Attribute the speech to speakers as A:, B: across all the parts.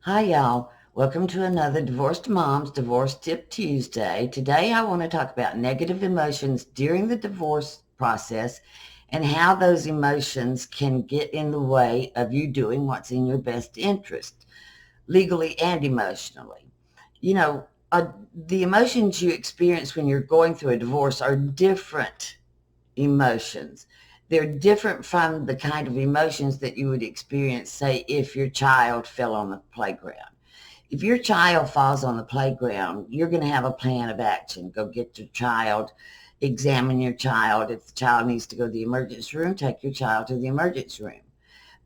A: Hi, y'all. Welcome to another Divorced Moms Divorce Tip Tuesday. Today, I want to talk about negative emotions during the divorce process and how those emotions can get in the way of you doing what's in your best interest, legally and emotionally. You know, the emotions you experience when you're going through a divorce are different emotions. They're different from the kind of emotions that you would experience, say, if your child fell on the playground. If your child falls on the playground, you're going to have a plan of action. Go get your child, examine your child. If the child needs to go to the emergency room, take your child to the emergency room.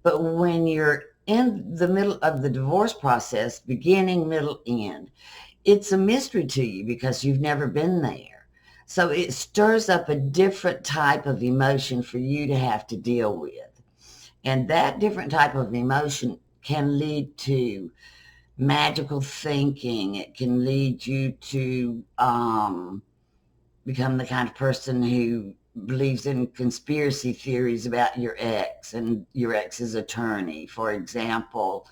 A: But when you're in the middle of the divorce process, beginning, middle, end, it's a mystery to you because you've never been there. So it stirs up a different type of emotion for you to have to deal with. And that different type of emotion can lead to magical thinking. It can lead you to become the kind of person who believes in conspiracy theories about your ex and your ex's attorney. For example,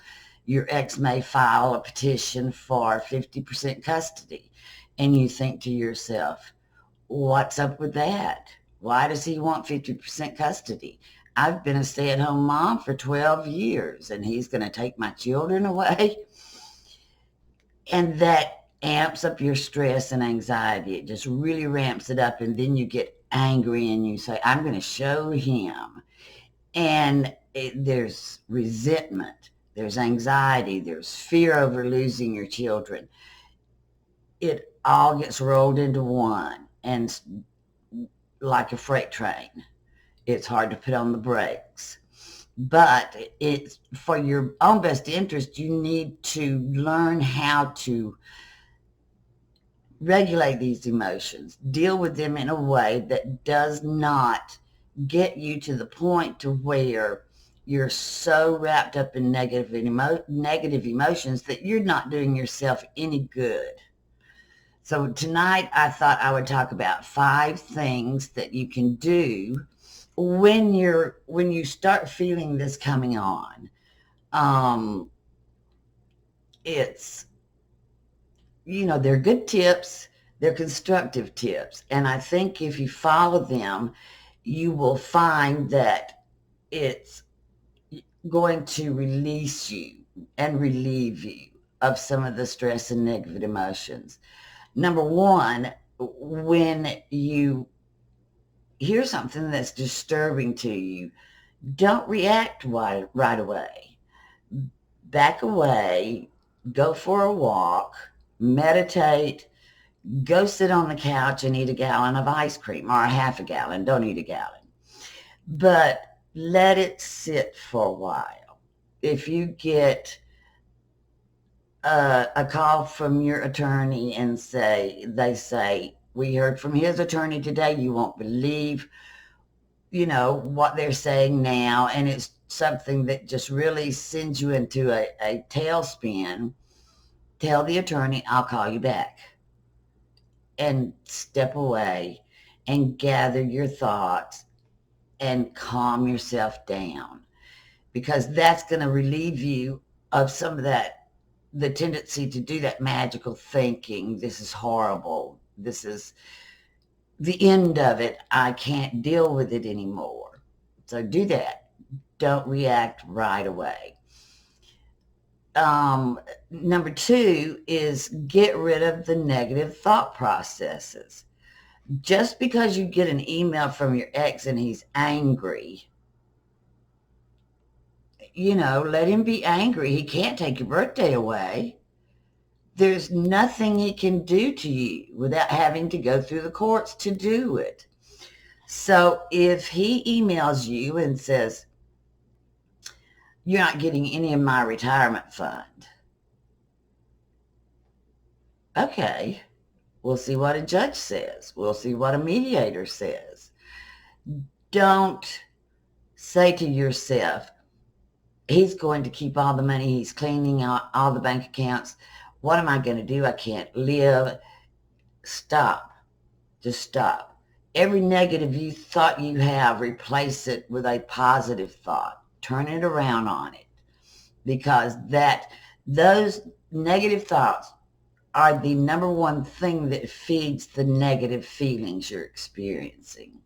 A: your ex may file a petition for 50% custody, and you think to yourself, what's up with that? Why does he want 50% custody? I've been a stay-at-home mom for 12 years, and he's going to take my children away? And that amps up your stress and anxiety. It just really ramps it up. And then you get angry and you say, I'm going to show him. And there's resentment, there's anxiety, there's fear over losing your children. It all gets rolled into one. And like a freight train, it's hard to put on the brakes. But it's for your own best interest, you need to learn how to regulate these emotions, deal with them in a way that does not get you to the point to where you're so wrapped up in negative emotions that you're not doing yourself any good. So tonight I thought I would talk about 5 things that you can do when you start feeling this coming on. Um, it's they're good tips, they're constructive tips. And I think if you follow them, you will find that it's going to release you and relieve you of some of the stress and negative emotions. Number one, when you hear something that's disturbing to you, don't react right away. Back away, go for a walk, meditate, go sit on the couch and eat a gallon of ice cream or a half a gallon. Don't eat a gallon. But let it sit for a while. If you get a call from your attorney and they say, we heard from his attorney today, you won't believe, what they're saying now, and it's something that just really sends you into a tailspin, tell the attorney, I'll call you back. And step away and gather your thoughts and calm yourself down, because that's going to relieve you of some of the tendency to do that magical thinking. This is horrible. This is the end of it. I can't deal with it anymore. So do that. Don't react right away. Number 2 is get rid of the negative thought processes. Just because you get an email from your ex and he's angry, let him be angry. He can't take your birthday away. There's nothing he can do to you without having to go through the courts to do it. So if he emails you and says, you're not getting any of my retirement fund, okay, we'll see what a judge says. We'll see what a mediator says. Don't say to yourself, he's going to keep all the money. He's cleaning out all the bank accounts. What am I going to do? I can't live. Stop. Just stop. Every negative you thought you have, replace it with a positive thought. Turn it around on it, because Those negative thoughts are the number one thing that feeds the negative feelings you're experiencing.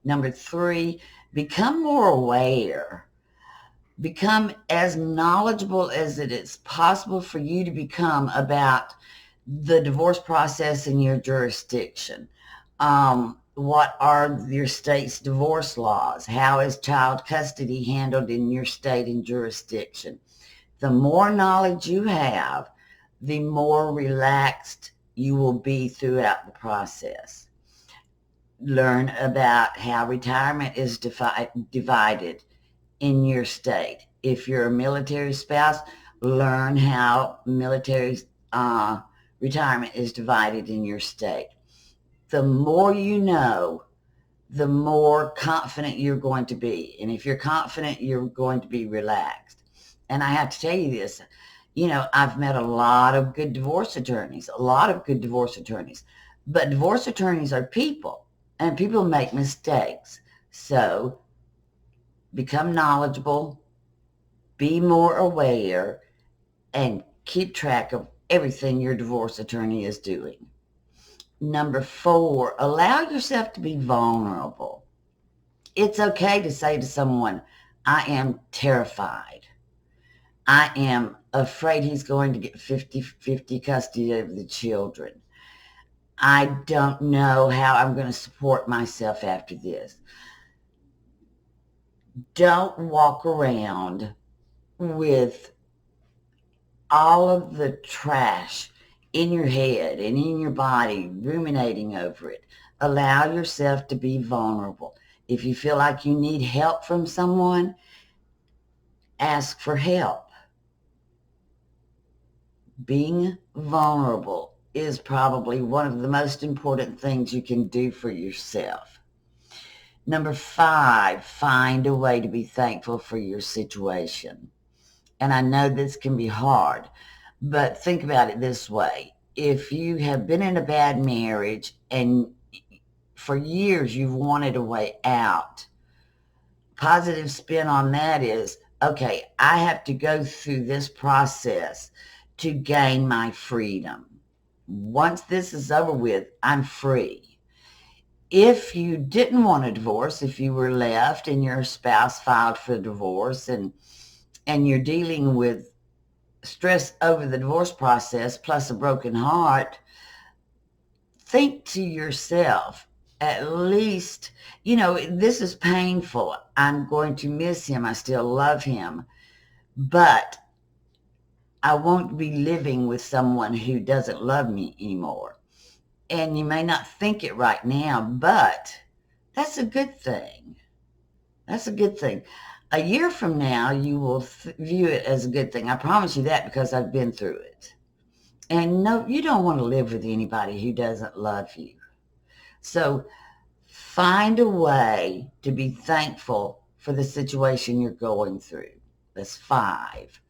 A: Number three, become more aware. Become as knowledgeable as it is possible for you to become about the divorce process in your jurisdiction. What are your state's divorce laws? How is child custody handled in your state and jurisdiction? The more knowledge you have, the more relaxed you will be throughout the process. Learn about how retirement is divided in your state. If you're a military spouse, learn how military retirement is divided in your state. The more you know, the more confident you're going to be. And if you're confident, you're going to be relaxed. And I have to tell you this, I've met a lot of good divorce attorneys, but divorce attorneys are people, and people make mistakes. So become knowledgeable, be more aware, and keep track of everything your divorce attorney is doing. Number four, allow yourself to be vulnerable. It's okay to say to someone, I am terrified. I am afraid he's going to get 50-50 custody of the children. I don't know how I'm going to support myself after this. Don't walk around with all of the trash in your head and in your body, ruminating over it. Allow yourself to be vulnerable. If you feel like you need help from someone, ask for help. Being vulnerable is probably one of the most important things you can do for yourself. Number five, find a way to be thankful for your situation. And I know this can be hard, but think about it this way. If you have been in a bad marriage and for years you've wanted a way out, positive spin on that is, okay, I have to go through this process to gain my freedom. Once this is over with, I'm free. If you didn't want a divorce, if you were left and your spouse filed for divorce and you're dealing with stress over the divorce process plus a broken heart, think to yourself, at least, this is painful. I'm going to miss him. I still love him. But I won't be living with someone who doesn't love me anymore. And you may not think it right now, but that's a good thing. That's a good thing. A year from now, you will view it as a good thing. I promise you that because I've been through it. And no, you don't want to live with anybody who doesn't love you. So find a way to be thankful for the situation you're going through. That's five.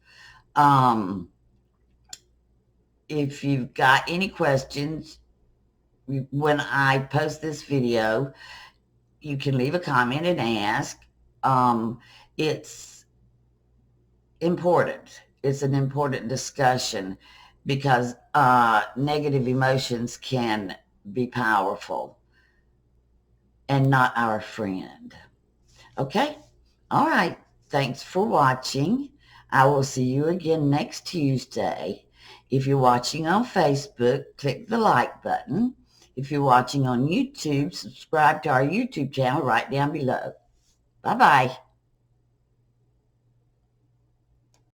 A: If you've got any questions, when I post this video, you can leave a comment and ask. It's important. It's an important discussion because negative emotions can be powerful and not our friend. Okay? All right. Thanks for watching. I will see you again next Tuesday. If you're watching on Facebook, click the like button. If you're watching on YouTube, subscribe to our YouTube channel right down below. Bye-bye.